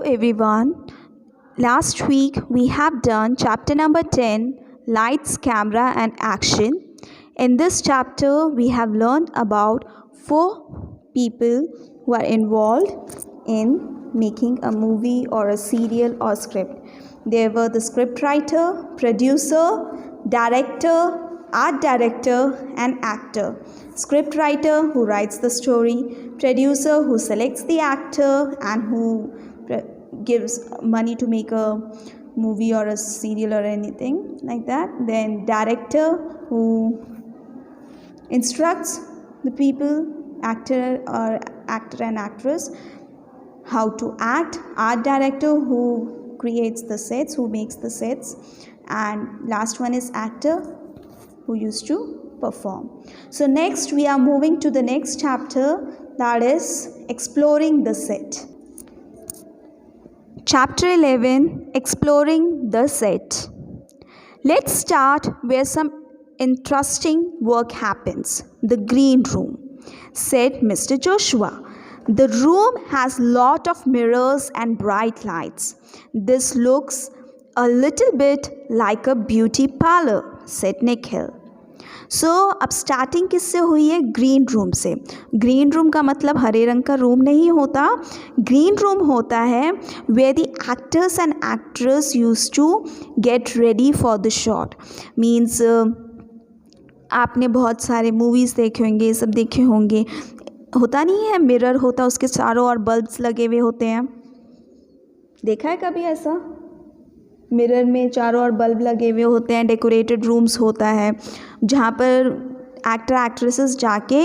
everyone. Last week we have done chapter number 10, Lights, Camera and Action. In this chapter we have learned about 4 people who are involved in making a movie or a serial or script. There were the script writer, producer, director, art director and actor. Script writer who writes the story, producer who selects the actor and who gives money to make a movie or a serial or anything like that. Then director who instructs the people, actor and actress, how to act. Art director who creates the sets, who makes the sets. And last one is actor who used to perform. So next we are moving to the next chapter, that is exploring the set. Chapter 11, Exploring the Set. Let's start where some interesting work happens. The green room, said Mr. Joshua. The room has lot of mirrors and bright lights. This looks a little bit like a beauty parlor, said Nikhil. सो अब starting किससे हुई है? Green room से. Green room का मतलब हरे रंग का room नहीं होता. ग्रीन रूम होता है where the actors and actress use to get ready for the shot. Means आपने बहुत सारे मूवीज़ देखे होंगे, ये सब देखे होंगे. होता नहीं है, मिरर होता है, उसके चारों ओर बल्ब्स लगे हुए होते हैं. देखा है कभी ऐसा? मिरर में चारों ओर बल्ब लगे हुए होते हैं. डेकोरेटेड रूम्स होता है जहाँ पर एक्टर एक्ट्रेसेस जाके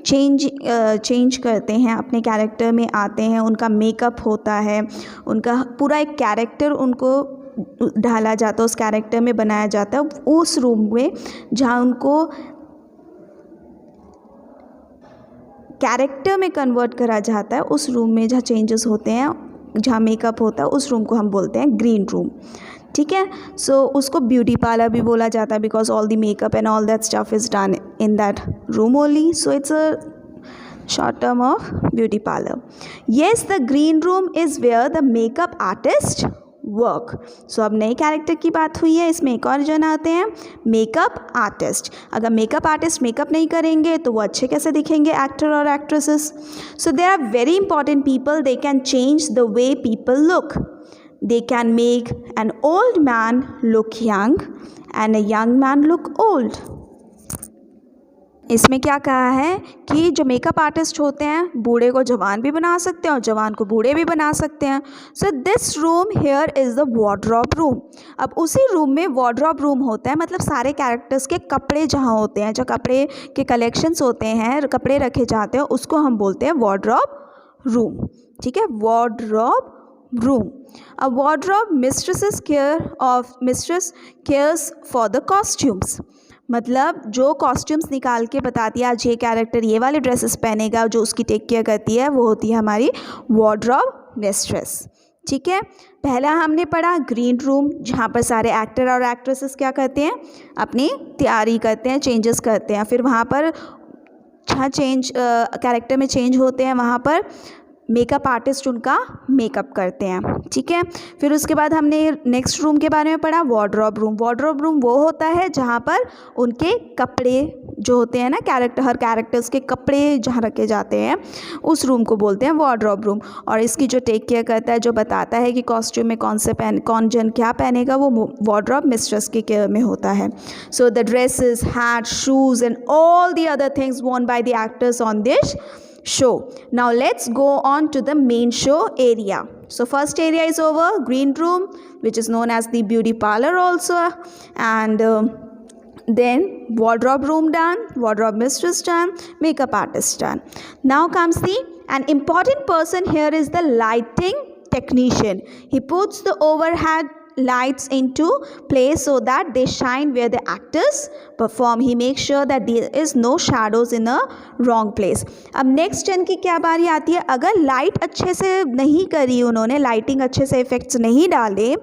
चेंज करते हैं, अपने कैरेक्टर में आते हैं. उनका मेकअप होता है, उनका पूरा एक कैरेक्टर उनको ढाला जाता है, उस कैरेक्टर में बनाया जाता है. उस रूम में जहाँ उनको कैरेक्टर में कन्वर्ट करा जाता है, उस रूम में जहाँ चेंजेस होते हैं, जहाँ मेकअप होता है, उस रूम को हम बोलते हैं ग्रीन रूम. ठीक है. सो उसको ब्यूटी पार्लर भी बोला जाता है because all the makeup and all that stuff is done in that room only. So it's a short term of beauty parlour. Yes, the green room is where the makeup artist work. So अब नए character की बात हुई है. इसमें एक और जन आते हैं, मेकअप आर्टिस्ट. अगर मेकअप आर्टिस्ट मेकअप नहीं करेंगे तो वो अच्छे कैसे दिखेंगे, एक्टर और actresses? So there are very important people. They can change the way people look. They can make an old man look young and a young man look old. इसमें क्या कहा है कि जो मेकअप आर्टिस्ट होते हैं बूढ़े को जवान भी बना सकते हैं और जवान को बूढ़े भी बना सकते हैं. So this room here is the wardrobe room. अब उसी रूम में वार्डरोब रूम होता है, मतलब सारे कैरेक्टर्स के कपड़े जहाँ होते हैं, जो कपड़े के कलेक्शंस होते हैं, कपड़े रखे जाते हैं, उसको हम बोलते हैं वार्डरोब रूम. ठीक है, wardrobe room. A wardrobe mistress cares for the costumes. मतलब जो कॉस्ट्यूम्स निकाल के बताती है आज ये कैरेक्टर ये वाले ड्रेसेस पहनेगा, जो उसकी टेक केयर करती है वो होती है हमारी वार्डरोब मिस्ट्रेस. ठीक है. पहला हमने पढ़ा ग्रीन रूम, जहाँ पर सारे एक्टर और एक्ट्रेसेस क्या करते हैं, अपनी तैयारी करते हैं, चेंजेस करते हैं. फिर वहाँ पर जहाँ कैरेक्टर में चेंज होते हैं वहाँ पर मेकअप आर्टिस्ट उनका मेकअप करते हैं. ठीक है. फिर उसके बाद हमने नेक्स्ट रूम के बारे में पढ़ा, वार्डरोब रूम. वार्डरोब रूम वो होता है जहाँ पर उनके कपड़े जो होते हैं ना, हर कैरेक्टर्स के कपड़े जहाँ रखे जाते हैं, उस रूम को बोलते हैं वार्डरोब रूम. और इसकी जो टेक केयर करता है, जो बताता है कि कॉस्ट्यूम में कौन जन क्या पहनेगा, वो वार्डरोब मिस्ट्रेस के केयर में होता है. So the dresses, hat, shoes and all the other things worn by the actors on this show. Now let's go on to the main show area. So first area is over, green room, which is known as the beauty parlor also, and then wardrobe room done, wardrobe mistress done, makeup artist done. Now comes an important person here is the lighting technician. He puts the overhead lights into place so that they shine where the actors perform. He makes sure that there is no shadows in a wrong place. अब next turn की क्या बारी आती है, अगर light अच्छे से नहीं करी उन्होंने, लाइटिंग अच्छे से इफेक्ट्स नहीं डाले,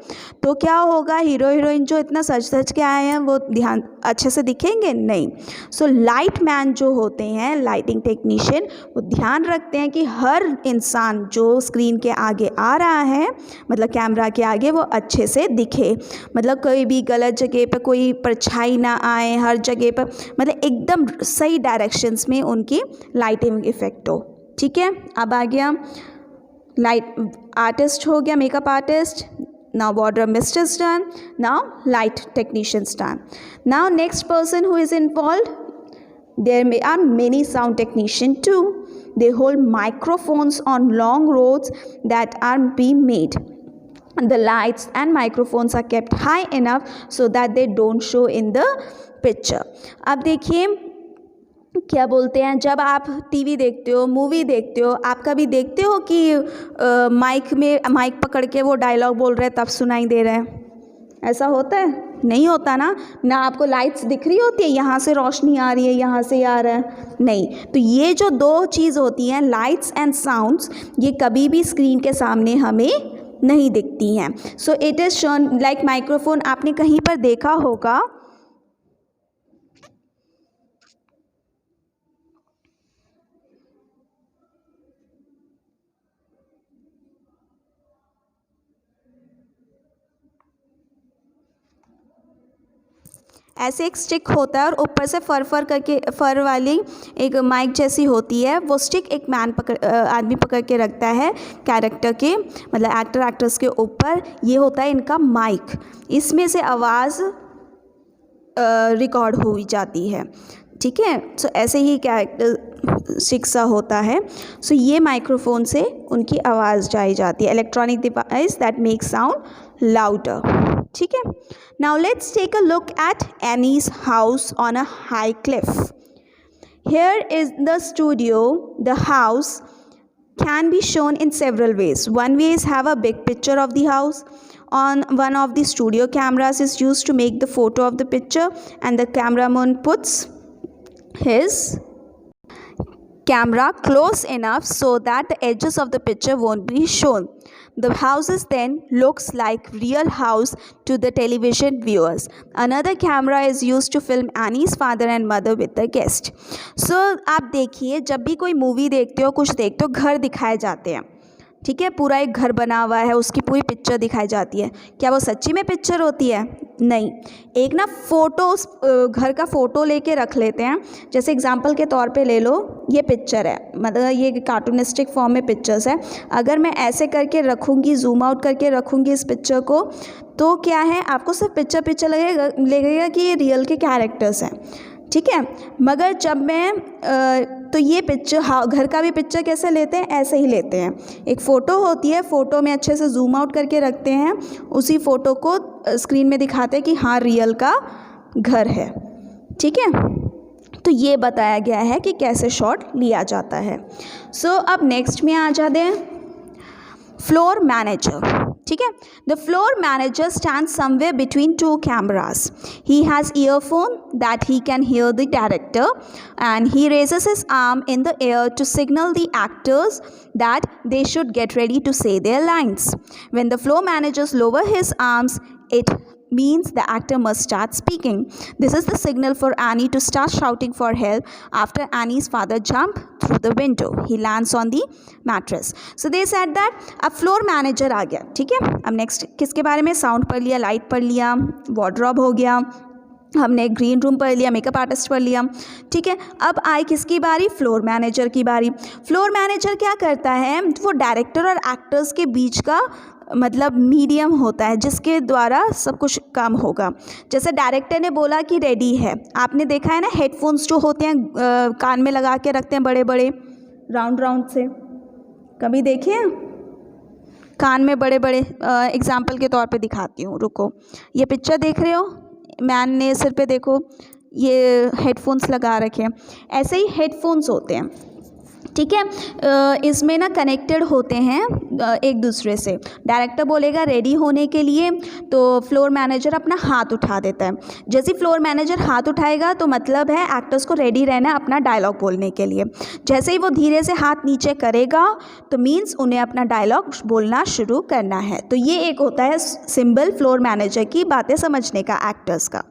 तो क्या होगा, हीरो हीरोइन जो इतना सच के आए हैं वो ध्यान अच्छे से दिखेंगे नहीं. सो लाइट मैन जो होते हैं, लाइटिंग टेक्नीशियन, वो ध्यान रखते हैं कि हर इंसान जो स्क्रीन के आगे आ रहा है, मतलब कैमरा के आगे, वो अच्छे से दिखे. मतलब कोई भी गलत जगह पर कोई परछाई ना आए, हर जगह पर मतलब एकदम सही डायरेक्शंस में उनकी लाइटिंग इफेक्ट हो. ठीक है, अब आ गया लाइट आर्टिस्ट, हो गया makeup artist. Now wardrobe mistress done. Now light technicians done. Now next person who is involved, there are many sound technicians too. They hold microphones on long roads that are being made. The lights and microphones are kept high enough so that they don't show in the picture. अब देखिए क्या बोलते हैं, जब आप TV देखते हो, movie देखते हो, आप कभी देखते हो कि माइक पकड़ के वो डायलॉग बोल रहे हैं तब सुनाई दे रहा है? ऐसा होता है? नहीं होता ना आपको लाइट्स दिख रही होती है, यहाँ से रोशनी आ रही है, यहाँ से आ रहा है, नहीं. तो ये जो दो चीज़ होती हैं, लाइट्स एंड साउंड्स, ये कभी भी स्क्रीन के सामने हमें नहीं दिखती हैं. So it is shown like microphone. आपने कहीं पर देखा होगा ऐसे एक स्टिक होता है और ऊपर से फर वाली एक माइक जैसी होती है. वो स्टिक एक आदमी पकड़ के रखता है कैरेक्टर के, मतलब एक्टर्स के ऊपर. ये होता है इनका माइक. इसमें से आवाज़ रिकॉर्ड हो जाती है. ठीक है, सो ऐसे ही कैरेक्टर स्टिक सा होता है. सो ये माइक्रोफोन से उनकी आवाज़ जाई जाती है. Electronic device that make sound louder. ठीक है, now let's take a look at Annie's house on a high cliff. Here is the studio. The house can be shown in several ways. One way is have a big picture of the house. On one of the studio cameras is used to make the photo of the picture, and the cameraman puts his camera close enough so that the edges of the picture won't be shown. The houses then looks like real house to the television viewers. Another camera is used to film Annie's father and mother with the guest. So आप देखिए, जब भी कोई movie देखते हो, कुछ देखते हो, घर दिखाए जाते हैं. ठीक है, पूरा एक घर बना हुआ है, उसकी पूरी पिक्चर दिखाई जाती है. क्या वो सच्ची में पिक्चर होती है? नहीं. एक ना फ़ोटो, घर का फ़ोटो लेके रख लेते हैं. जैसे एग्जांपल के तौर पे ले लो, ये पिक्चर है, मतलब ये कार्टूनिस्टिक फॉर्म में पिक्चर्स है. अगर मैं ऐसे करके रखूँगी, जूम आउट करके रखूँगी इस पिक्चर को, तो क्या है, आपको सिर्फ पिक्चर लगेगा कि ये रियल के कैरेक्टर्स हैं. ठीक है, मगर जब मैं तो ये पिक्चर, घर का भी पिक्चर कैसे लेते हैं, ऐसे ही लेते हैं. एक फ़ोटो होती है, फ़ोटो में अच्छे से जूम आउट करके रखते हैं, उसी फ़ोटो को स्क्रीन में दिखाते हैं कि हाँ रियल का घर है. ठीक है, तो ये बताया गया है कि कैसे शॉट लिया जाता है. सो अब नेक्स्ट में आ जाते हैं फ्लोर मैनेजर. ठीक है, the floor manager stands somewhere between two cameras. He has earphone that he can hear the director, and he raises his arm in the air to signal the actors that they should get ready to say their lines. When the floor managers lower his arms, it means the actor must start speaking. This is the signal for Annie to start shouting for help after Annie's father jump through the window. He lands on the mattress. So they said that अब floor manager आ गया. ठीक है, अब next किसके बारे में, sound पढ़ लिया, लाइट पढ़ लिया, वार्डरोब हो गया, हमने ग्रीन रूम पढ़ लिया, मेकअप आर्टिस्ट पढ़ लिया. ठीक है, अब आई किसकी बारी, फ्लोर मैनेजर की बारी. फ्लोर मैनेजर क्या करता है, वो डायरेक्टर और एक्टर्स के बीच का मतलब मीडियम होता है, जिसके द्वारा सब कुछ काम होगा. जैसे डायरेक्टर ने बोला कि रेडी है, आपने देखा है ना हेडफोन्स जो होते हैं कान में लगा के रखते हैं, बड़े बड़े राउंड से, कभी देखे हैं कान में बड़े बड़े. एग्जाम्पल के तौर पे दिखाती हूँ, रुको. ये पिक्चर देख रहे हो, मैन ने सिर पे देखो ये हेडफोन्स लगा रखे हैं. ऐसे ही हेडफोन्स होते हैं. ठीक है। इसमें ना कनेक्टेड होते हैं एक दूसरे से। डायरेक्टर बोलेगा रेडी होने के लिए, तो फ्लोर मैनेजर अपना हाथ उठा देता है। जैसे फ्लोर मैनेजर हाथ उठाएगा तो मतलब है एक्टर्स को रेडी रहना अपना डायलॉग बोलने के लिए। जैसे ही वो धीरे से हाथ नीचे करेगा तो मीन्स उन्हें अपना डायलॉग बोलना शुरू करना है। तो ये एक होता है सिंबल फ्लोर मैनेजर की बातें समझने का एक्टर्स का।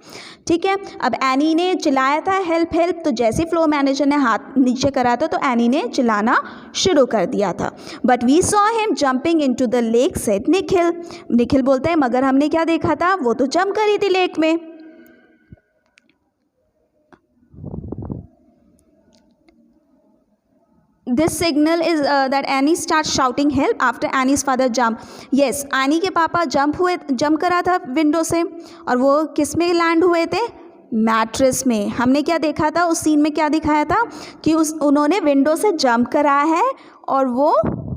ठीक है। अब एनी ने चिल्लाया था हेल्प हेल्प, तो जैसे फ्लोर मैनेजर ने हाथ नीचे करा था तो एनी ने चिल्लाना शुरू कर दिया था। But we saw him jumping into the lake said Nikhil. Nikhil बोलते हैं मगर हमने क्या देखा था, वो तो जंप करी थी लेक में। This signal is that Annie starts shouting help after Annie's father jump. Yes, Annie के पापा जंप करा था विंडो से, और वो किस में लैंड हुए थे, मैट्रेस में। हमने क्या देखा था उस सीन में, क्या दिखाया था कि उन्होंने विंडो से जंप करा है और वो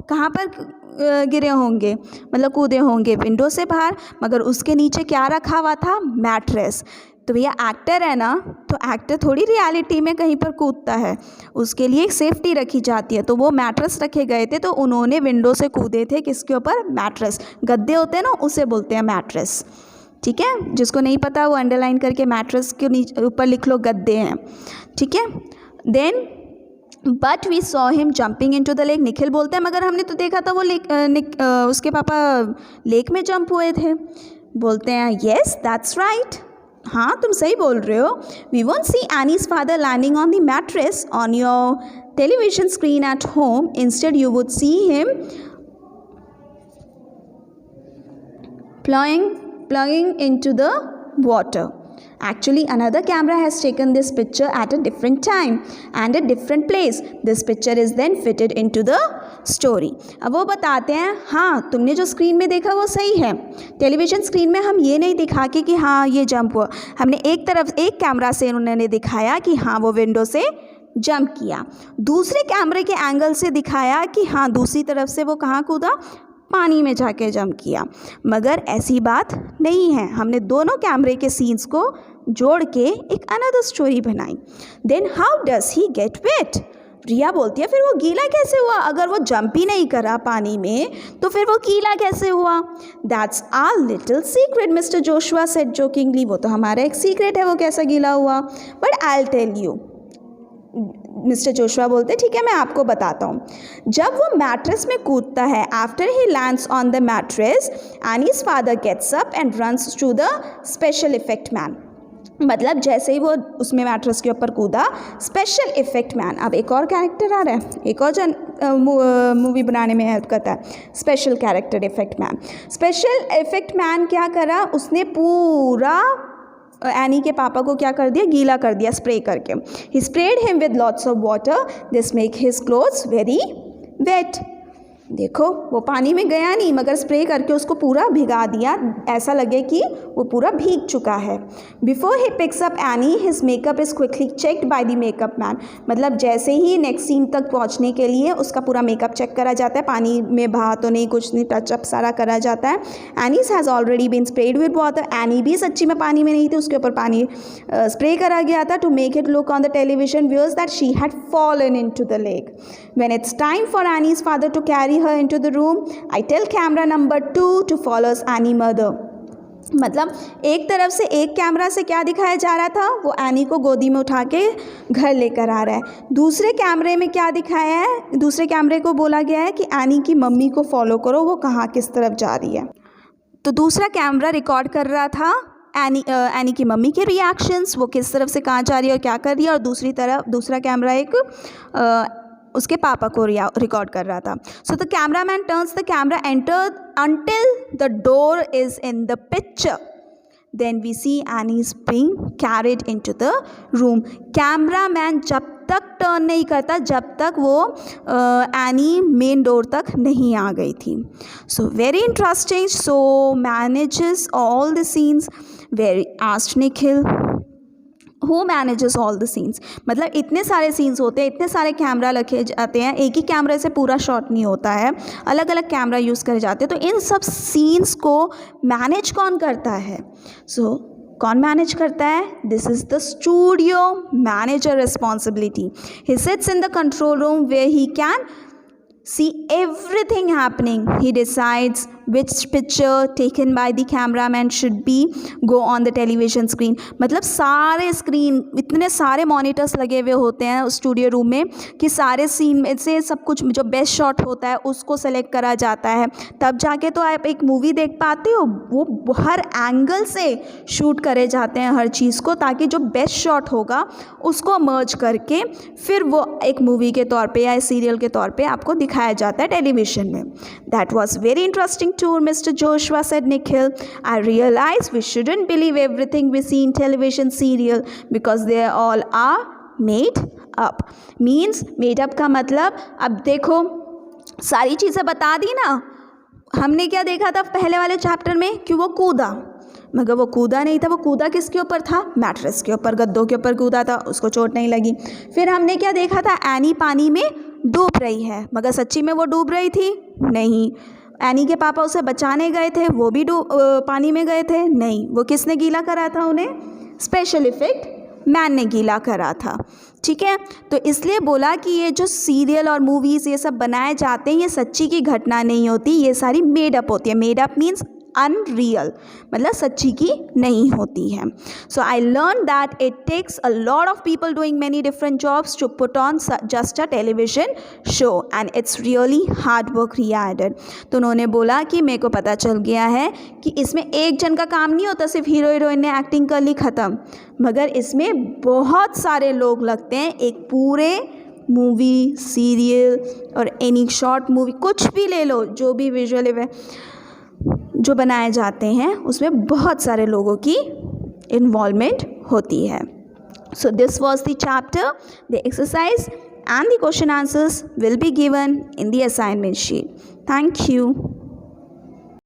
कहाँ पर गिरे होंगे, मतलब कूदे होंगे विंडो से बाहर, मगर उसके नीचे क्या रखा हुआ था, मैट्रेस। तो भैया एक्टर है ना, तो एक्टर थोड़ी रियलिटी में कहीं पर कूदता है, उसके लिए एक सेफ्टी रखी जाती है। तो वो मैट्रेस रखे गए थे, तो उन्होंने विंडो से कूदे थे किसके ऊपर, मैट्रेस। गद्दे होते हैं ना, उसे बोलते हैं मैट्रेस। ठीक है, जिसको नहीं पता वो अंडरलाइन करके मैट्रेस के नीचे ऊपर लिख लो गद्दे हैं। ठीक है। Then but we saw him jumping into the lake. Nikhil बोलते हैं मगर हमने तो देखा था वो उसके पापा लेक में जंप हुए थे। बोलते हैं येस दैट्स राइट, हाँ तुम सही बोल रहे हो। We won't see Annie's father landing on the mattress on your television screen at home, instead you would see him plugging into the water. Actually, another camera has taken this picture at a different time and a different place. This picture is then fitted into the story. अब वो बताते हैं हाँ तुमने जो screen में देखा वो सही है, टेलीविज़न स्क्रीन में हम ये नहीं दिखा कि हाँ ये जंप हुआ, हमने एक कैमरा से उन्होंने दिखाया कि हाँ वो विंडो से जंप किया, दूसरे कैमरे के एंगल से दिखाया कि हाँ दूसरी तरफ से वो कहाँ कूदा, पानी में जाके जंप किया। मगर ऐसी बात नहीं है, हमने दोनों कैमरे के सीन्स को जोड़ के एक अनदर स्टोरी बनाई। Then how does he get wet. Riya बोलती है फिर वो गीला कैसे हुआ, अगर वो जंप ही नहीं करा पानी में तो फिर वो गीला कैसे हुआ। That's our little secret Mr Joshua said jokingly. वो तो हमारा एक सीक्रेट है वो कैसा गीला हुआ, but I will tell you. Mr Joshua बोलते ठीक है मैं आपको बताता हूँ। जब वो मैट्रेस में कूदता है, after he lands on the mattress, Annie's father gets up and runs to the special effect man. मतलब जैसे ही वो उसमें मैट्रेस के ऊपर कूदा, स्पेशल इफेक्ट मैन, अब एक और कैरेक्टर आ रहा है, एक और जन मूवी बनाने में हेल्प करता है, special character effect man. Special effect man क्या करा, उसने पूरा एनी के पापा को क्या कर दिया, गीला कर दिया स्प्रे करके। He spread him with lots of water, this make his clothes very wet. देखो वो पानी में गया नहीं मगर स्प्रे करके उसको पूरा भिगा दिया, ऐसा लगे कि वो पूरा भीग चुका है। Before he picks up any, his makeup is quickly checked by the makeup man. मतलब जैसे ही नेक्स्ट सीन तक पहुंचने के लिए उसका पूरा मेकअप चेक करा जाता है, पानी में बहा तो नहीं, कुछ नहीं, टचअप सारा करा जाता है। Annie's has already been spread with water. Annie भी सच्ची में पानी में नहीं थी, उसके ऊपर पानी स्प्रे करा गया था to make it look on the television viewers that she had fallen into the lake. When it's time for Annie's father to carry her into the room, I tell camera number 2 to follow Annie mother. मतलब एक तरफ से एक camera से क्या दिखाया जा रहा था, वो एनी को गोदी में उठा के घर लेकर आ रहा है। दूसरे कैमरे में क्या दिखाया है, दूसरे कैमरे को बोला गया है कि एनी की मम्मी को फॉलो करो, वो कहाँ किस तरफ जा रही है। तो दूसरा कैमरा रिकॉर्ड कर रहा था एनी की मम्मी के रिएक्शंस, वो किस तरफ से कहाँ जा रही है और क्या कर रही है, और दूसरी तरफ दूसरा कैमरा एक उसके पापा को रिकॉर्ड कर रहा था। So the camera man turns the camera enter until the door is in the picture, then we see Annie is being carried into the room. Camera man जब तक टर्न नहीं करता जब तक वो एनी मेन डोर तक नहीं आ गई थी। So very interesting, so manages all the scenes, very asked Nikhil who manages all the scenes. मतलब इतने सारे सीन्स होते हैं, इतने सारे कैमरा रखे जाते हैं, एक ही कैमरे से पूरा शॉट नहीं होता है, अलग अलग कैमरा यूज़ करे जाते हैं, तो इन सब सीन्स को मैनेज कौन करता है। सो कौन मैनेज करता है? This is the studio manager responsibility. He sits in the control room where he can see everything happening. He decides which picture taken by the cameraman should be go on the television screen. मतलब सारे screen, इतने सारे monitors लगे हुए होते हैं उस studio room में कि सारे सीन में से सब कुछ जो बेस्ट शॉट होता है उसको सेलेक्ट करा जाता है. तब जाके तो आप एक मूवी देख पाते हो. वो हर एंगल से शूट करे जाते हैं हर चीज़ को, ताकि जो बेस्ट शॉट होगा उसको मर्ज करके फिर वो एक मूवी के तौर पे या सीरियल के तौर पे आपको दिखाया जाता है टेलीविज़न में. That was very interesting tour mister Joshua, said Nikhil. I realize we shouldn't believe everything we see in television serial because they all are made up. Means made up का मतलब, अब देखो सारी चीज़ें बता दी ना. हमने क्या देखा था पहले वाले चैप्टर में कि वो कूदा, मगर वो कूदा नहीं था. वो कूदा किसके ऊपर था? मैट्रेस के ऊपर, गद्दों के ऊपर कूदा था, उसको चोट नहीं लगी. फिर हमने क्या देखा था? एनी पानी में डूब रही है, मगर सच्ची में वो डूब रही थी? नहीं. एनी के पापा उसे बचाने गए थे, वो भी पानी में गए थे? नहीं. वो किसने गीला करा था उन्हें? स्पेशल इफ़ेक्ट मैन ने गीला करा था. ठीक है, तो इसलिए बोला कि ये जो सीरियल और मूवीज़ ये सब बनाए जाते हैं, ये सच्ची की घटना नहीं होती, ये सारी मेड अप होती है. मेड अप मीन्स अनरियल, मतलब सच्ची की नहीं होती है. So I learn that it takes a lot of people doing many different jobs to put on just a television show and it's really hard work required. तो उन्होंने बोला कि मेरे को पता चल गया है कि इसमें एक जन का काम नहीं होता, सिर्फ हीरो हीरोइन ने एक्टिंग कर ली, ख़त्म. मगर इसमें बहुत सारे लोग लगते हैं. एक पूरे मूवी, सीरियल और एनी शॉर्ट मूवी, कुछ भी ले लो, जो भी विजुअल जो बनाए जाते हैं उसमें बहुत सारे लोगों की इन्वॉल्वमेंट होती है. So this was the chapter. The exercise and the question answers will be given in the assignment sheet. Thank you.